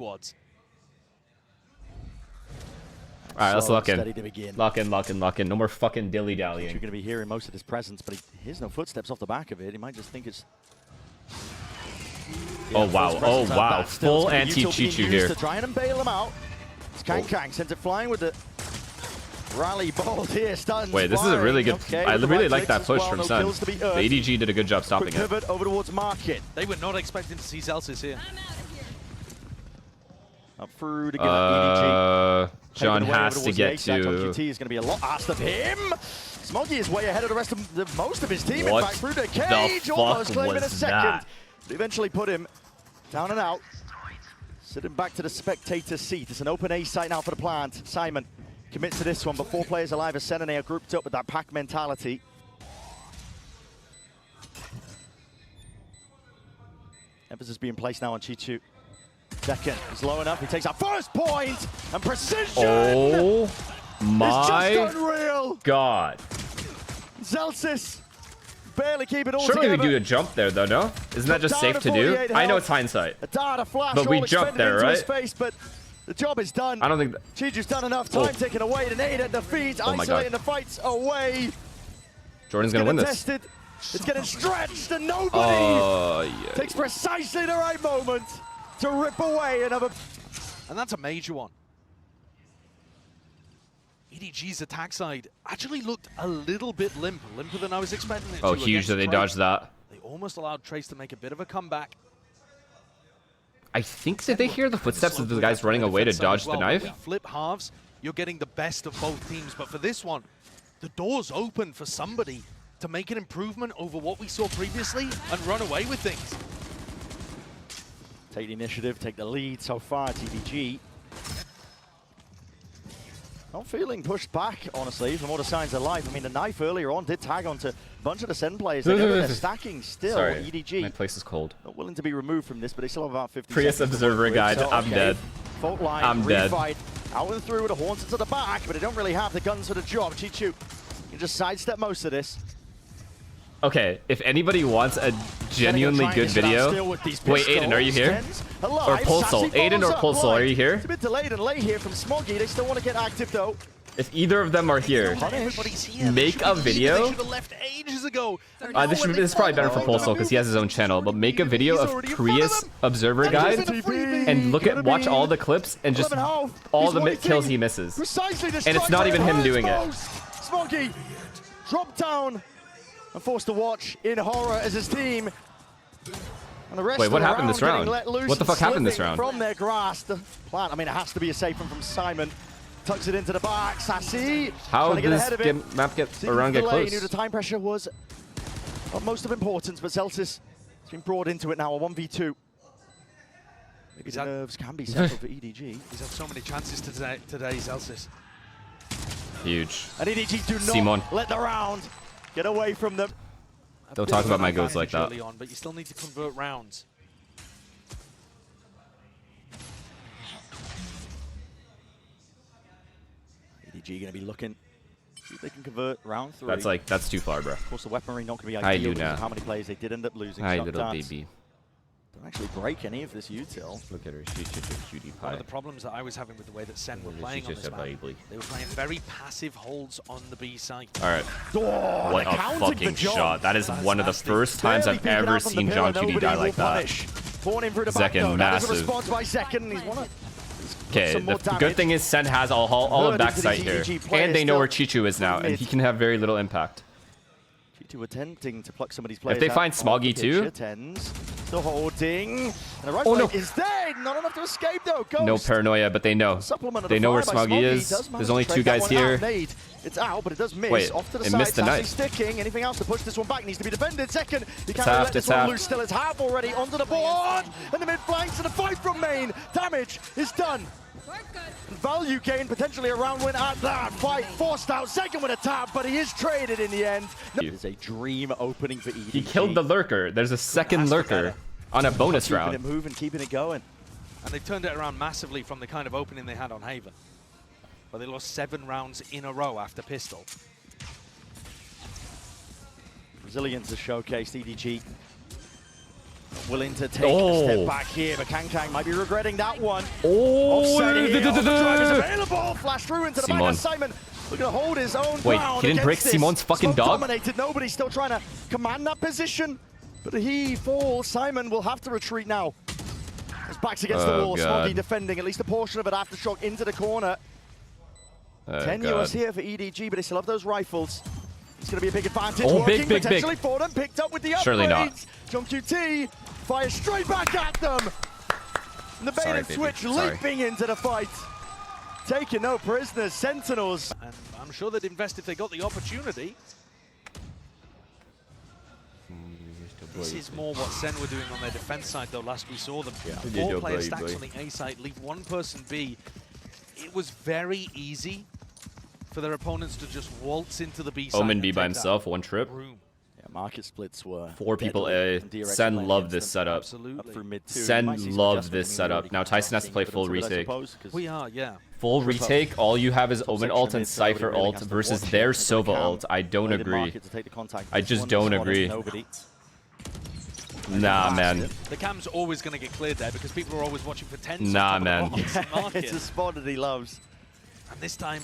squads. All right, let's lock in. Lock in. Lock in. No more fucking dilly-dallying. You're going to be hearing most of his presence, but he hears no footsteps off the back of it. He might just think it's... Oh, wow. Oh, wow. Full anti-Chichu here. To try and bail him out. Kang sends it flying with the rally ball here. Wait, this is a really good... Okay, I really like that push from Sen. The EDG did a good job stopping it. Pivot over towards Market. They were not expecting to see Celsius here. Up through to give EDG. John has to get to... QT is going to be a lot asked of him. Smoggy is way ahead of the rest of most of his team. In fact, through the cage, almost claiming a second. They eventually put him down and out. Sitting back to the spectator seat. It's an open A site now for the plant. Simon commits to this one, but 4 players alive as Sen and are grouped up with that pack mentality. Emphasis being placed now on Chichu. Second is low enough. He takes that first point and precision. Oh my it's just unreal. God. Zelsis barely keep it all Surely together. we do a jump there though, no? Isn't that just safe to do? I know it's hindsight. A dart, a flash, but we jumped there, right? Space, but the job is done. I don't think Chiju's done enough time taken away. The nade at the feet, isolating the fights away. Jordan's gonna win this. It's getting stretched and nobody takes precisely the right moment to rip away another. And that's a major one. EDG's attack side actually looked a little bit limper than I was expecting it to. Oh, huge that they dodged that. They almost allowed Trace to make a bit of a comeback. I think, did they hear the footsteps of the guys running away to dodge the knife? When we flip halves, you're getting the best of both teams, but for this one, the door's open for somebody to make an improvement over what we saw previously and run away with things. Take the initiative, take the lead so far, TVG. Not feeling pushed back, honestly, from all the signs of life. I mean, the knife earlier on did tag onto a bunch of the Sen players. They're stacking still. Sorry, EDG. my place is cold. Not willing to be removed from this, but they still have about 50 Prius seconds. Observer Guide, So, I'm dead. Fault line, I'm dead. Out and through with the horns into the back, but they don't really have the guns for the job. Chichu can just sidestep most of this. Okay, if anybody wants a genuinely good video... Wait, Aiden, are you here? Or Pulsol. Aiden or Pulsol, are you here? It's a bit delayed and late here from Smoggy. They still want to get active, though. If either of them are here, make a video. They should have left ages ago. This is probably better for Pulsol because he has his own channel. But make a video of Prius Observer Guide and watch all the clips and just all the kills he misses. And it's not even him doing it. Smoggy dropped down and forced to watch in horror as his team. And the rest Wait, what happened this round? What the fuck happened this round? From their grasp, the plant. I mean, it has to be a safe one from Simon. Tucks it into the back. Sassy. How did this map get around get close? He knew the time pressure was of most of importance, but Celsius has been brought into it now. A 1v2. Maybe the nerves can be settled for EDG. He's had so many chances today, Celsius. Huge. And EDG do not let the round get away from them. Don't talk about my goats like that. On, but you still need to convert rounds. EDG going to be looking. See if they can convert round 3. That's too far, bro. Of course, the weaponry not going to be ideal because of how many players they did end up losing. Hi, little baby. Don't actually break any of this util. Look at her, she's just a cutie pie. One of the problems that I was having with the way that Sen were playing on this map, they were playing very passive holds on the B site. All right. What a fucking shot. That is one of the first times I've ever seen John Cutie die like that. Second, massive. Okay, the good thing is Sen has all of backside here. And they know where Chichu is now, and he can have very little impact. Chichu attempting to pluck somebody's players. If they find Smoggy too. Still holding. And the right is dead. Not enough to escape though. Ghost. No paranoia, but they know. They know where Smoggy is. There's only 2 guys here. It's out, but it does miss. Wait, off to the it side. missed the knife. Sticking. Anything else to push this one back needs to be defended. Second, he can't let this one loose. Still, it's half already onto the board. And the mid flanks and the fight from main. Damage is done. Value gain, potentially a round win at that fight. Forced out, second with a tap, but he is traded in the end. It's a dream opening for EDG. He killed the lurker. There's a second lurker on a bonus round. Keeping it moving, keeping it going. And they turned it around massively from the kind of opening they had on Haven. But they lost 7 rounds in a row after Pistol. Resilience is showcased, EDG. Willing to take a step back here, but Kang might be regretting that one. Oh, Offset here, overdrive is available. Flash through into the back of Simon. Looking to hold his own ground. He didn't break Simon's fucking dog? Dominated. Nobody's still trying to command that position, but he falls. Simon will have to retreat now. His back's against the wall. Smoggy defending at least a portion of it. Aftershock into the corner. Tenuous here for EDG, but they still have those rifles. It's going to be a big advantage. Oh, working big. potentially for them. Picked up with the upgrades. Surely not. JungQT fires straight back at them. And the bait and switch leaping into the fight. Taking no prisoners. Sentinels. And I'm sure they'd invest if they got the opportunity. This is more what Sen were doing on their defense side, though. Last we saw them, 4-player stacks on the A side, leave one person B. It was very easy for their opponents to just waltz into the B side. Omen B by himself, one trip. Yeah, market splits were 4 people A. Sen loved this setup. Absolutely. Sen loved this setup. Now Tyson has to play full retake. We are, yeah. Full retake, all you have is Omen ult and Cypher ult versus their Sova ult. I don't agree. I just don't agree. Nah, man. The cam's always going to get cleared there because people are always watching for 10. Nah, man. It's a spot that he loves. And this time,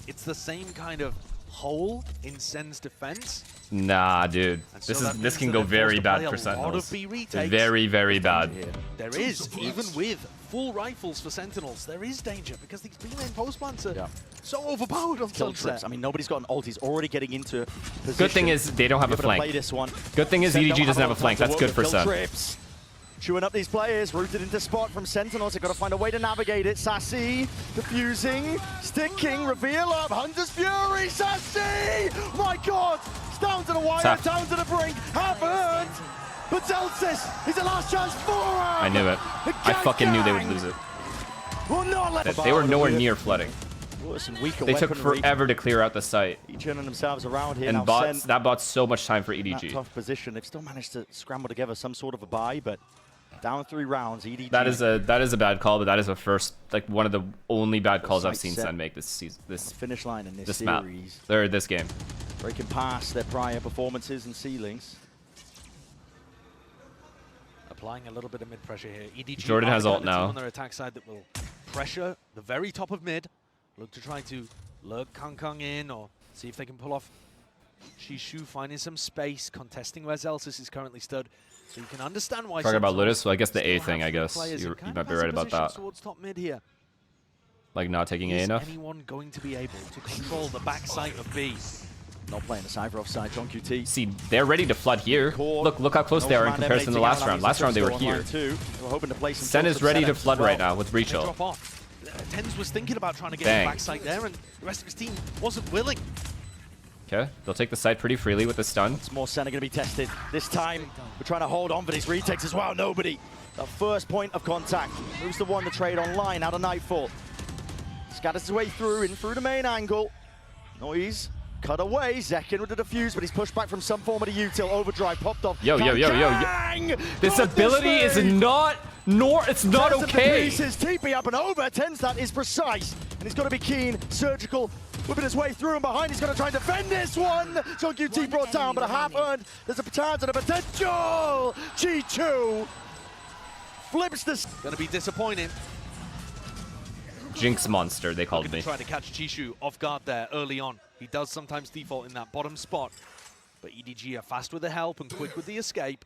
it's the same kind of hole in Sen's defense. Nah, dude. This can go very bad for Sentinels. Very, very bad. There is, even with full rifles for Sentinels, there is danger because these B-main post plants are so overpowered on Sunset. I mean, nobody's got an ult. He's already getting into position. Good thing is they don't have a flank. Good thing is EDG doesn't have a flank. That's good for Sen. Chewing up these players, rooted into spot from Sentinels. They've got to find a way to navigate it. Sassy, diffusing, sticking, reveal up, Hunter's Fury, Sassy! My God! It's down to the wire, down to the brink, half earned! But Zelsis is the last chance for him! I knew it. I fucking knew they would lose it. They were nowhere near flooding. They took forever to clear out the site. Turning themselves around here. And that bought so much time for EDG. Tough position. They've still managed to scramble together some sort of a buy, but down 3 rounds, EDG. That is a bad call, but that is a first, like one of the only bad calls I've seen Sen make this season. This finish line in this map. Or this game. Breaking past their prior performances and ceilings. Applying a little bit of mid pressure here. EDG Jordan has ult now. On their attack side that will pressure the very top of mid. Look to try to lurk Kang in or see if they can pull off Chishu, finding some space, contesting where Zelsis is currently stood. So you can understand why. Talking about Ludus, well, I guess the A thing, I guess. You might be right about that. Towards top mid here. Like not taking A enough? Is anyone going to be able to control the backside of B? Not playing the Cypher offside, JungQT. See, they're ready to flood here. Look how close they are in comparison to the last round. Last round they were here. Sen is ready to flood right now with Recho. Tens was thinking about trying to get the backside there, and the rest of his team wasn't willing. Okay, they'll take the side pretty freely with the stun. It's more Sen are going to be tested. This time, we're trying to hold on for these retakes as well. Nobody. The first point of contact. Moves the one to trade online out of Nightfall. Scatters his way through, in through the main angle. Noise. Cut away. Zekin with the defuse, but he's pushed back from some form of the util. Overdrive popped off. Yo. This ability is not... it's not okay. Pieces, TP up and over. Tenstat is precise, and he's got to be keen, surgical, whipping his way through and behind. He's going to try and defend this one. JungQT brought down, but a half earned. There's a chance and a potential. G2 flips this. Going to be disappointing. Jinx monster, they called me. Trying to catch Chishu off guard there early on. He does sometimes default in that bottom spot, but EDG are fast with the help and quick with the escape.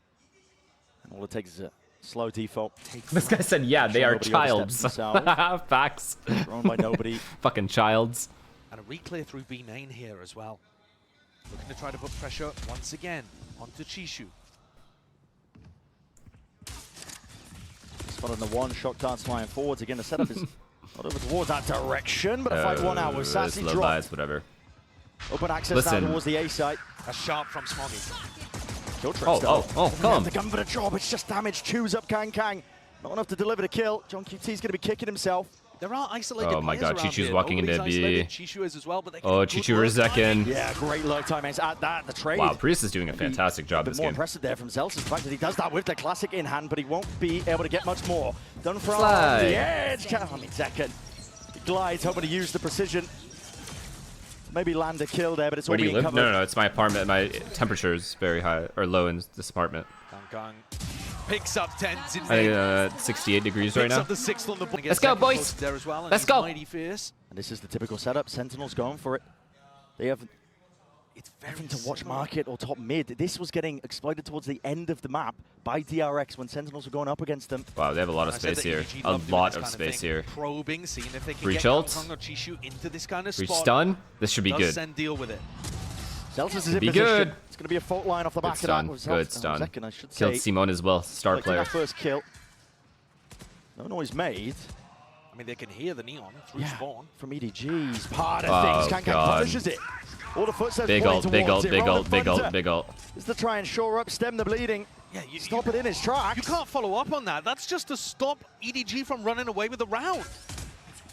And all it takes is a slow default. This guy said, yeah, they are childs. Facts. Thrown by nobody. Fucking childs. And a reclear through B main here as well. Looking to try to put pressure once again onto Chishu. Spot on the one, shock darts flying forwards. Again, the setup is not over towards that direction, but a 5-1 out with Sassy drop. Bias, whatever. Open access now towards the A site. A sharp from Smoggy. Come on. The gun for the job, it's just damage. Chews up Kang. Not enough to deliver the kill. JungQT's going to be kicking himself. There are isolated Oh my god, Chishu's walking into B. Chishu is as well, but Chishu versus Zekin. Yeah, great lurk timings at that. The trade. Wow, Priest is doing a fantastic job this game. More impressive there from Zelsis. The fact that he does that with the classic in hand, but he won't be able to get much more. Done from the edge. I mean, Zekin. He glides, hoping to use the precision. Maybe land a kill there, but it's all being covered. No, it's my apartment. My temperature is very high, or low in this apartment. Kang Picks up tens in I think 68 degrees right now. Up the sixth on the board. Let's go, boys. There as well, Let's go. Mighty fierce. And this is the typical setup. Sentinels going for it. They have nothing to watch market or top mid. This was getting exploited towards the end of the map by DRX when Sentinels were going up against them. Wow, they have a lot of space here. A lot of space here. Probing, seeing if they can Breach get ult. Chishu into this kind of Breach spot. stun. This should be good. Sen deal with it. Zeltas is in Be position. good. It's going to be a fault line off the back Good of stun. that. With Good stun. Second, I should Killed say. Simone as well. Star Collecting player. that first kill. No noise made. I mean, they can hear the neon through spawn. From EDG's part of Oh, things. God. Punishes it. All the footsteps Big point ult, big towards ult, it. big Roman ult, big Thunder ult, big ult. is to try and shore up, stem the bleeding. Yeah, Stop it in his tracks. You can't follow up on that. That's just to stop EDG from running away with the round.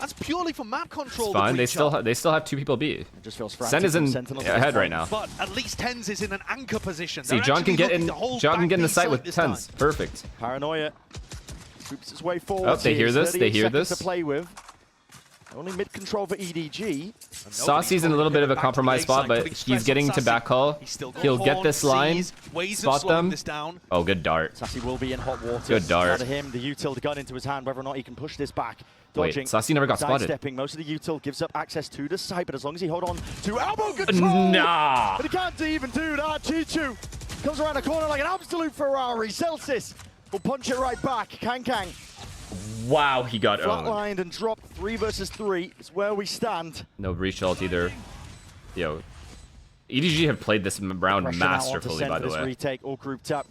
That's purely for map control. It's fine. They still have 2 people B. It just feels Sen is in ahead right now. But at least Tens is in an anchor position. See, They're John can actually get looking in. to hold John can back get in the B site with this Tens. time. Perfect. Paranoia swoops its way forward. Oh, they hear this. They hear this. To play with. Only mid control for EDG. Saucy's in a little bit of a compromised spot, but he's getting to back call. He'll get this line, spot them. Oh, good dart. Sassy will be in hot water. Good dart. Out of him, the util gun into his hand, whether or not he can push this back. Wait, Dodging, Sassy never got spotted. Stepping. Most of the util gives up access to the site, but as long as he hold on to elbow control, nah. but he can't even do that. Chichu comes around the corner like an absolute Ferrari. Celsius will punch it right back. Kang. Wow, he got owned. Flatlined and dropped 3 versus 3 is where we stand. No breach ult either. Yo, EDG have played this round Pressure masterfully, by the this way. retake, all grouped up.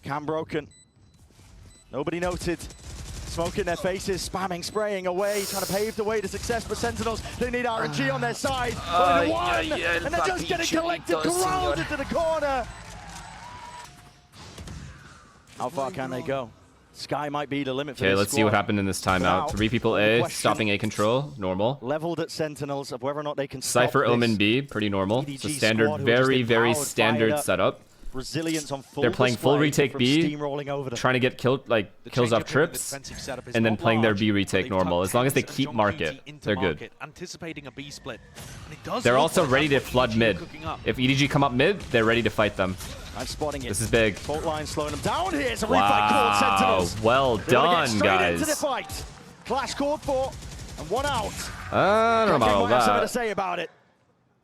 Cam broken. Nobody noted. Smoke in their faces, spamming, spraying away, trying to pave the way to success for Sentinels. They need RNG on their side. Only one, and they're just getting collected, corralled into the corner. How far can they go? Sky might be the limit for Okay, this let's see squad. what happened in this timeout. 3 people A, stopping A control, normal. Leveled at Sentinels of whether or not they can Cypher stop Omen this. B, pretty normal. EDG It's a standard, squad who are just very empowered, standard fired up. setup. Resilience on full They're playing full display retake from B, steamrolling over them. trying to get killed, like kills off trips, and then playing their B retake normal. As long as they keep market, they're good. Anticipating a B split. And it does They're look also like ready to that's what flood EDG mid. are cooking up. If EDG come up mid, they're ready to fight them. I'm spotting it. This is big. Fault line slowing them down here. It's a refight called Wow, Sentinels. well They wanna get done, straight into the guys. fight. Clash called for, and 1 out. I don't know about all Might have something to that. say about it.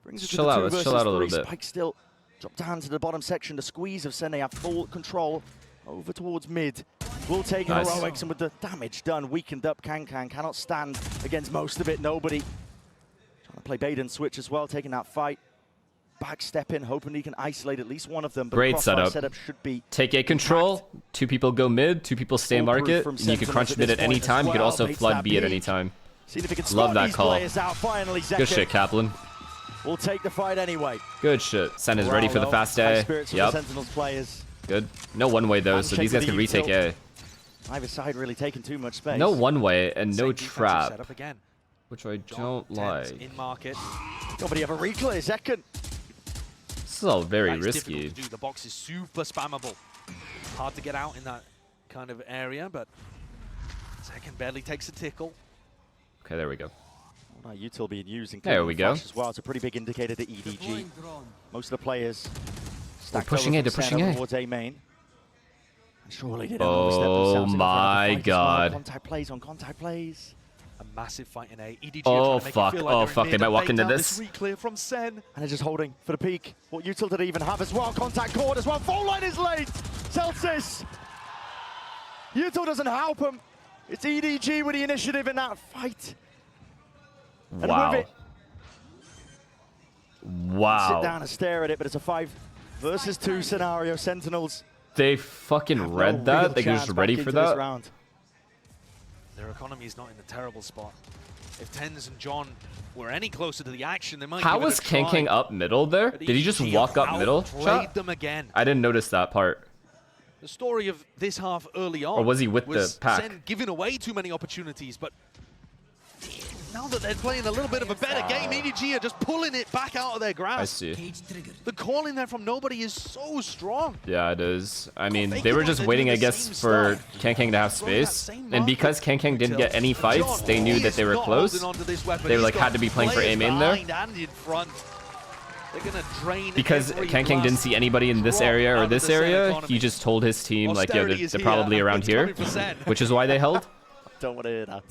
Brings it to Chill the out, 2 let's versus chill out a little 3. bit. Spike still drop down to the bottom section. The squeeze of Sen have full control over towards mid. Will take Nice. heroics, and with the damage done, weakened up, cannot stand against most of it. Nobody trying to play bait and switch as well, taking that fight. Backstep in, hoping he can isolate at least one of them. But Great the crossfire setup. should be Take A control, 2 people go mid, 2 people stay Foolproof market, from and you can Sentinels crunch at mid this at any point as time. You could well. also Baits flood that B at B. any time. seeing if he can Love spot that these call. players out. Finally, Good shit, Kaplan. We'll take the fight anyway. Good shit. Sen is ready for the fast High A. spirits from Yep, the Sentinels players. good. No one way though, so these guys can retake A. Neither side really taking too much space. No one way and no Same defensive trap, setup again. which I John, don't Tens like. in market. Nobody ever reclear. Second. This is all very That is risky. difficult to do. The box is super spammable. Hard to get out in that kind of area, but second barely takes a tickle. Okay, there we go. Well, now util being used in There we go. as well. It's a pretty big indicator to EDG. Most of the players stacked pushing over A, they're from pushing center A. towards A main. And surely they don't Oh overstep themselves in my front of the fight as well. God. Contact plays on contact plays. A massive fight in A. EDG Oh, are trying to make fuck. it feel like Oh, they're in fuck. mid They might and walk bait into down this. Reclear from Sen. And they're just holding for the peak. What util did they even have as well? Contact cord as well. Phone line is late. Celsius. Util doesn't help him. It's EDG with the initiative in that fight. And Wow. with it, Wow. sit down and stare at it, but it's a 5 versus 2 scenario. Sentinels They fucking have read no that. real They were just chance ready back for into this that. round. Their economy is not in a terrible spot. If Tens and John were any closer to the action, they might How give it was a try. King up middle there? But Did he just EDG walk up middle? outplayed Shot? them again. I didn't notice that part. The story of this half early on Or was he with the pack? Sen giving away too many opportunities, but now that they're playing a little bit of a better game, EDG are just pulling it back out of their grasp. I see. The call in there from nobody is so strong. Yeah, it is. I mean, Make they it were like just they're waiting, doing I the guess, same for stuff. Kankang to have Throwing that space. same And because market Kankang didn't get any fights, John, they knew he that is they were not close. holding onto this weapon. They He's like got had to be playing for players aim in there. behind and in front. They're gonna drain because Kankang didn't see anybody in this area or this area, he just told his team, like, yo, they're probably around here, which is why they held. Don't want to hear that.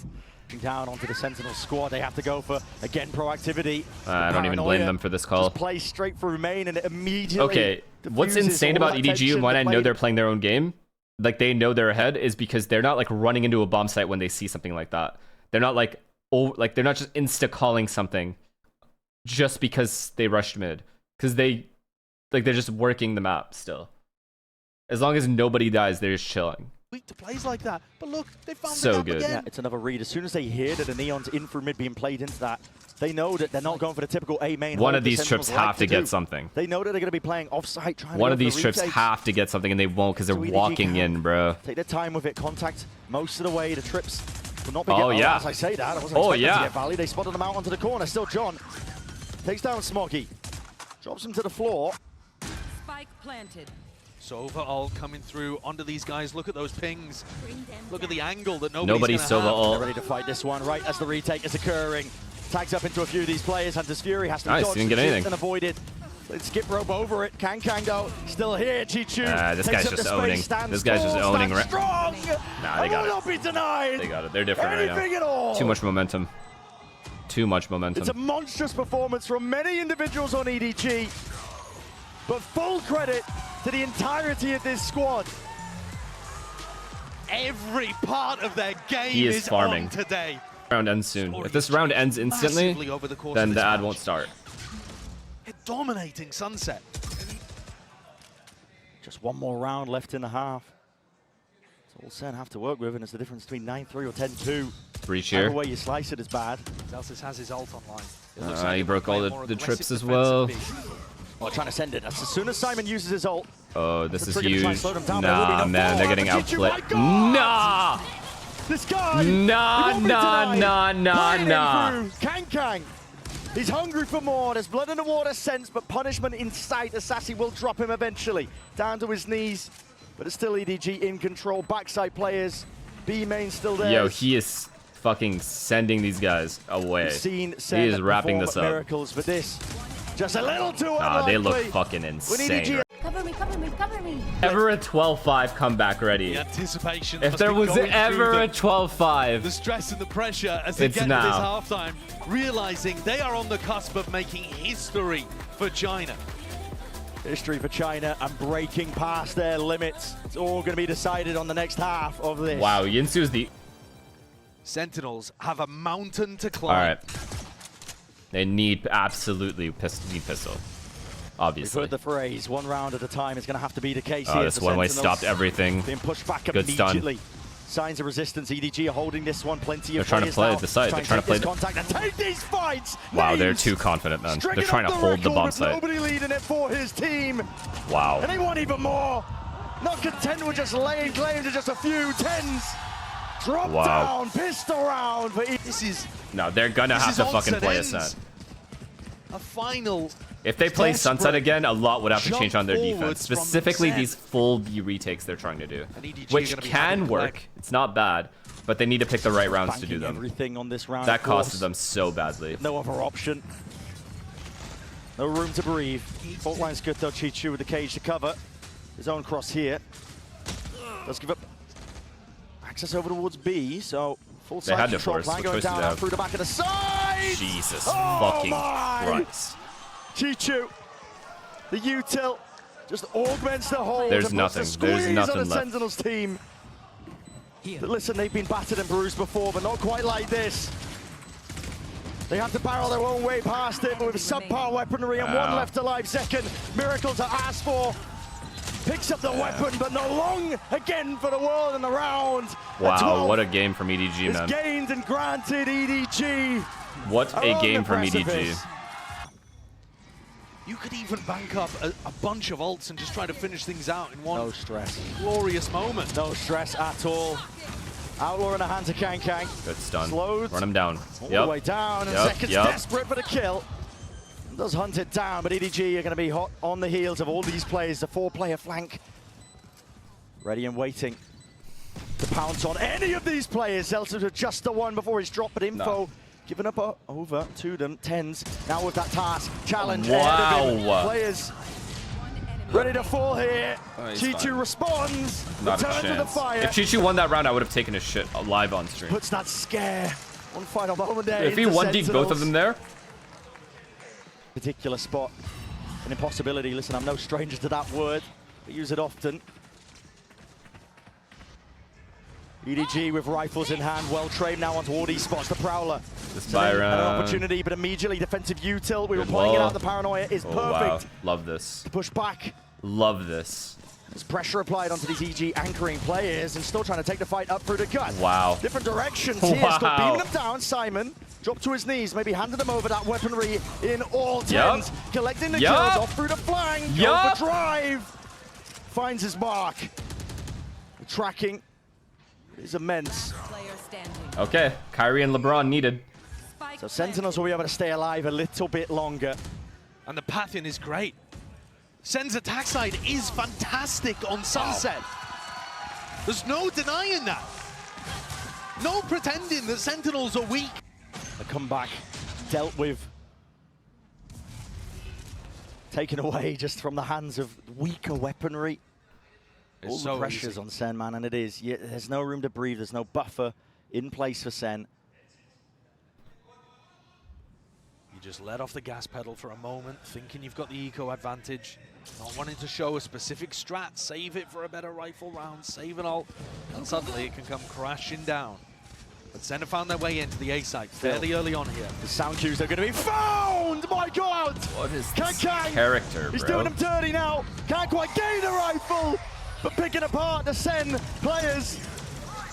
Down onto the Sentinel squad, they have to go for, again, proactivity. I don't even blame them for this call. Just play straight through main and it immediately Okay, what's insane about EDG and why I know they're playing their own game, like they know they're ahead, is because they're not like running into a bomb site when they see something like that. They're not like, they're not just insta-calling something just because they rushed mid. Because they're just working the map still. As long as nobody dies, they're just chilling. Weak to plays like that, but look, they found so the gap good. again. Yeah, it's another read. As soon as they hear that the Neon's in through mid being played into that, they know that they're not going for the typical A main. One of these trips have to get something. They know that they're going to be playing off-site. One of these trips have to get something, and they won't because they're walking in, bro. Take their time with it. Contact most of the way. The trips will not be yeah. As I say that, I wasn't expecting to get Valley. They spotted them out onto the corner. Still John takes down Smoggy. Drops him to the floor. Spike planted. Sova all coming through onto these guys. Look at those pings. Look at the angle that nobody's Sova all. They're ready to fight this one right as the retake is occurring. Tags up into a few of these players. Hunter's Fury has to dodge didn't get anything. and avoid it. Let's skip rope over it. Kankang though still here. Chichu. This guy's just owning. This guy's just owning. Strong. Nah, they got it. Not be denied. They got it. They're different right now. At all. Too much momentum. Too much momentum. It's a monstrous performance from many individuals on EDG, but full credit to the entirety of this squad. Every part of their game is farming on today. Round ends soon. If this round ends instantly, then the ad won't start. They're dominating Sunset. Just one more round left in the half. It's all Sen have to work with, and it's the difference between 9-3 or 10-2. Breach here. Either way you slice it is bad. Zelsis has his ult online. He broke all the trips as well. Oh, trying to send it. As soon as Simon uses his ult. Oh, this is huge. Nah, man, they're getting outplayed. Nah! This guy! Nah. Kankang! He's hungry for more. There's blood in the water sense, but punishment in sight. Assassi will drop him eventually. Down to his knees. But it's still EDG in control. Backside players. B main still there. Yo, he is fucking sending these guys away. He is wrapping this up. Miracles, but this just a little too unlikely. They look fucking insane. Cover me. Ever a 12-5 comeback ready. The anticipation. If there was ever a 12-5, the stress and the pressure as they get to this halftime, realizing they are on the cusp of making history for China. History for China and breaking past their limits. It's all going to be decided on the next half of this. Wow, Yinsu's the... Sentinels have a mountain to climb. All right. They need absolutely pistol. Obviously. We've heard the phrase, one round at a time is going to have to be the case here. here. This one-way stopped everything. Being pushed back Good immediately. stun. Signs of resistance. EDG are holding this one. Plenty of They're trying to play the site. They're trying to play the contact and take these fights. Wow, they're too confident, man. They're trying to hold the bomb site. Nobody leading it for his team. Wow. And they want even more. Not content with just laying claim to just a few tens. Drop down, pistol round for This is... No, they're gonna have to fucking play a set. A final... If they play Sunset again, a lot would have to change on their defense. Specifically these full B retakes they're trying to do. Which can work. It's not bad. But they need to pick the right rounds to do them. Everything on this round, that costed them so badly. No other option. No room to breathe. Fault line's good though. Chichu with the cage to cover. His own cross here. Let's give up access over towards B. So full side had to control force. plan going down through the back of the side. Jesus fucking Christ. Chichu, the util just augments the hold. There's nothing. There's nothing on the left. Sentinels team. But listen, they've been battered and bruised before, but not quite like this. They have to barrel their own way past it, but with subpar weaponry and one left alive second. Miracle to ask for. Picks up the weapon, but not long again for the world in the round. Wow, what a game from EDG, man. Gained and granted EDG. What a game from EDG. You could even bank up a bunch of ults and just try to finish things out in one glorious moment. No stress at all. Outlaw in the hands of Kankang. Good stun. Slowed. Run him down. All the way down, and Seconds desperate for the kill. Does hunt it down, but EDG are going to be hot on the heels of all these players. The four-player flank. Ready and waiting to pounce on any of these players. Zelsis with just the one before he's dropped, but info Given up over to them. Tens now with that task. Challenge. Wow. Players ready to fall here. Chi-Chu responds. Not a returns to the chance. fire. If Chi-Chu won that round, I would have taken his shit live on stream. Puts that scare. One final moment there. If he into 1-deeked both of them there. Particular spot. An impossibility. Listen, I'm no stranger to that word. I use it often. EDG with rifles in hand, well trained now onto all these spots. The Prowler. This So an Byron. opportunity, but immediately defensive util. We were Good pointing it wall. out. The paranoia is perfect. Wow. Love this. Push back. Love this. There's pressure applied onto these EG anchoring players and still trying to take the fight up through the gut. Wow. Different directions here. Wow. Still beaming them down. Simon dropped to his knees, maybe handed them over that weaponry in all tens. Collecting the kills off through the flank. Overdrive. Finds his mark. The tracking is immense. Player standing. Okay, Kyrie and LeBron needed. Spike So Sentinels will be able to stay alive a little bit longer. And the pathing is great. Sen's attack side is fantastic on Sunset. There's no denying that. No pretending that Sentinels are weak. The comeback dealt with. Taken away just from the hands of weaker weaponry. All the pressures on Sen, man, and it is. Yeah, there's no room to breathe. There's no buffer in place for Sen. You just let off the gas pedal for a moment, thinking you've got the eco advantage, not wanting to show a specific strat, save it for a better rifle round, save it all, and suddenly it can come crashing down. But Sen have found their way into the A site fairly early on here. The sound cues are going to be found! My God! What is this character, bro? He's doing them dirty now. Can't quite gain the rifle, but picking apart the Sen players.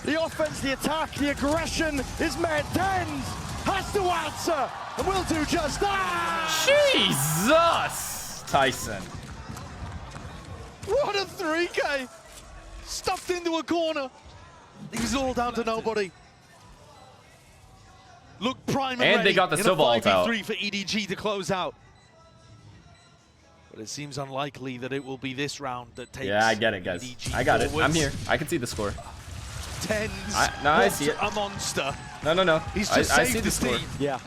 The offense, the attack, the aggression is met. Tens has to answer, and will do just that! Jesus! Tyson. What a 3K! Stuffed into a corner. He was all down to nobody. Look prime and ready they got the in Silva a ult out. 5v3 for EDG to close out. But it seems unlikely that it will be this round that takes Yeah, I get it, guys. EDG I got it. I'm forwards. here. I can see the score. Tens. I see it. A monster. No. He's I just saved see the his score. team. Yeah.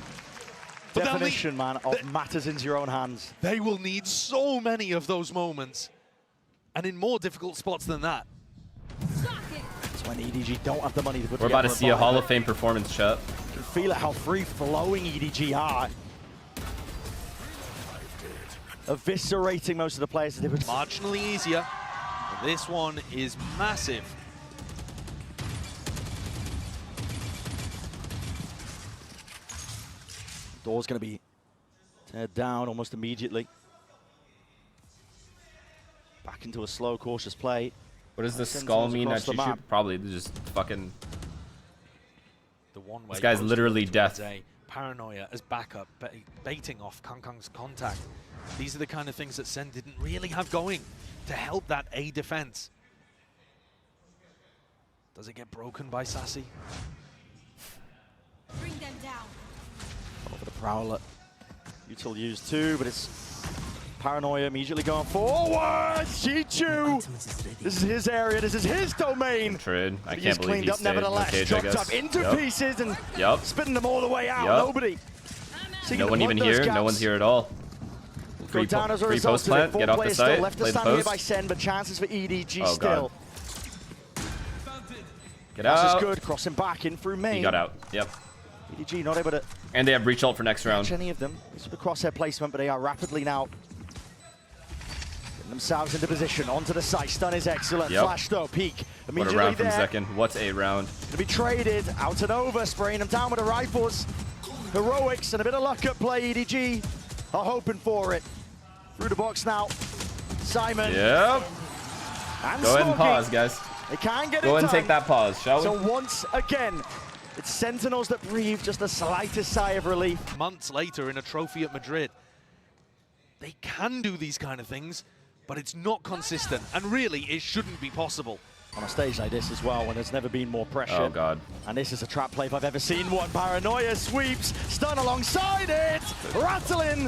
But they'll Definition, man, of matters into your own hands. They will need so many of those moments. And in more difficult spots than that. It's when EDG don't have the money to put We're about to together see a Hall buy, of Fame performance, chat. You can feel it how free-flowing EDG are. Eviscerating most of the players. Marginally easier. But this one is massive. Door's going to be teared down almost immediately. Back into a slow, cautious play. What does this Sentinels skull mean across that the you map. should probably just fucking... The one way This guy's goes literally towards death. a paranoia as backup, baiting off Kangkang's contact. These are the kind of things that Sen didn't really have going to help that A defense. Does it get broken by Sassy? Bring them down. Over the Prowler. Util used too, but it's paranoia immediately going forward. Chi-Chu! This is his area, this is his domain. Trade. I He's can't believe cleaned he up stayed in the nevertheless. cage, I Dropped guess. up into pieces and spitting them all the way out. Yep. Nobody. No one even here. No one's here at all. Free Down as a post result of it. plant. Four Get off the players site. still left to Play the stand here by post. Sen, but chances for EDG Oh, still. Get This out. is good. Crossing back in through main. He got out. Yep. EDG not able to And they have breach ult for next round. catch any of them. This is the crosshair placement, but they are rapidly now getting themselves into position. Onto the site. Stun is excellent. Yep. Flashed up. Peek. What Immediately a round from there. second. What a round. To be traded. Out and over. Spraying them down with the rifles. Heroics and a bit of luck at play. EDG are hoping for it. Through the box now. Simon. Yep. And Go ahead and Smokey. pause, guys. They can't get it Go ahead and done. take that pause, shall we? So once again, it's Sentinels that breathe just the slightest sigh of relief. Months later in a trophy at Madrid. They can do these kind of things, but it's not consistent. And really, it shouldn't be possible. On a stage like this as well, when there's never been more pressure. Oh, God. And this is a trap play if I've ever seen one. Paranoia sweeps, stun alongside it, rattling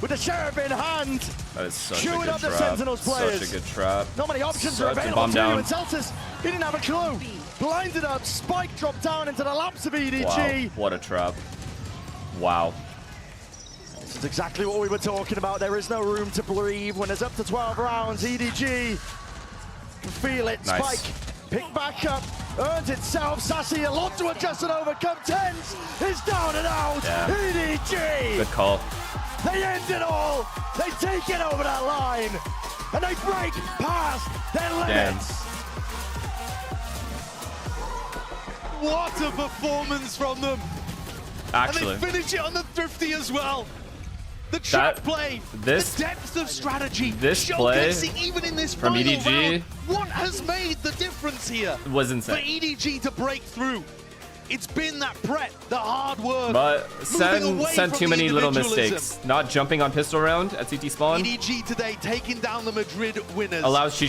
with the sheriff in hand. That is such a Chewing good up the trap. Sentinels players. Such a good trap. Not many options Such are a available bomb to down. you, and Celtis, he didn't have a clue. Blinded up, Spike dropped down into the laps of EDG. Wow, what a trap. Wow. This is exactly what we were talking about. There is no room to breathe when there's up to 12 rounds. EDG can feel it. Nice. Spike picked back up, earns itself. Sassy, a lot to adjust and overcome. Tens is down and out. Yeah. EDG. Good call. They end it all. They take it over that line. And they break past their limits. What a performance from them. Actually. And they finish it on the Thrifty as well. The trap play, the depth of strategy, this play even in this from final EDG round, what has made the difference here was insane. For EDG to break through. It's been that prep, the hard work. But Sen too many little mistakes. Not jumping on pistol round at CT spawn. EDG today taking down the Madrid winners. Allows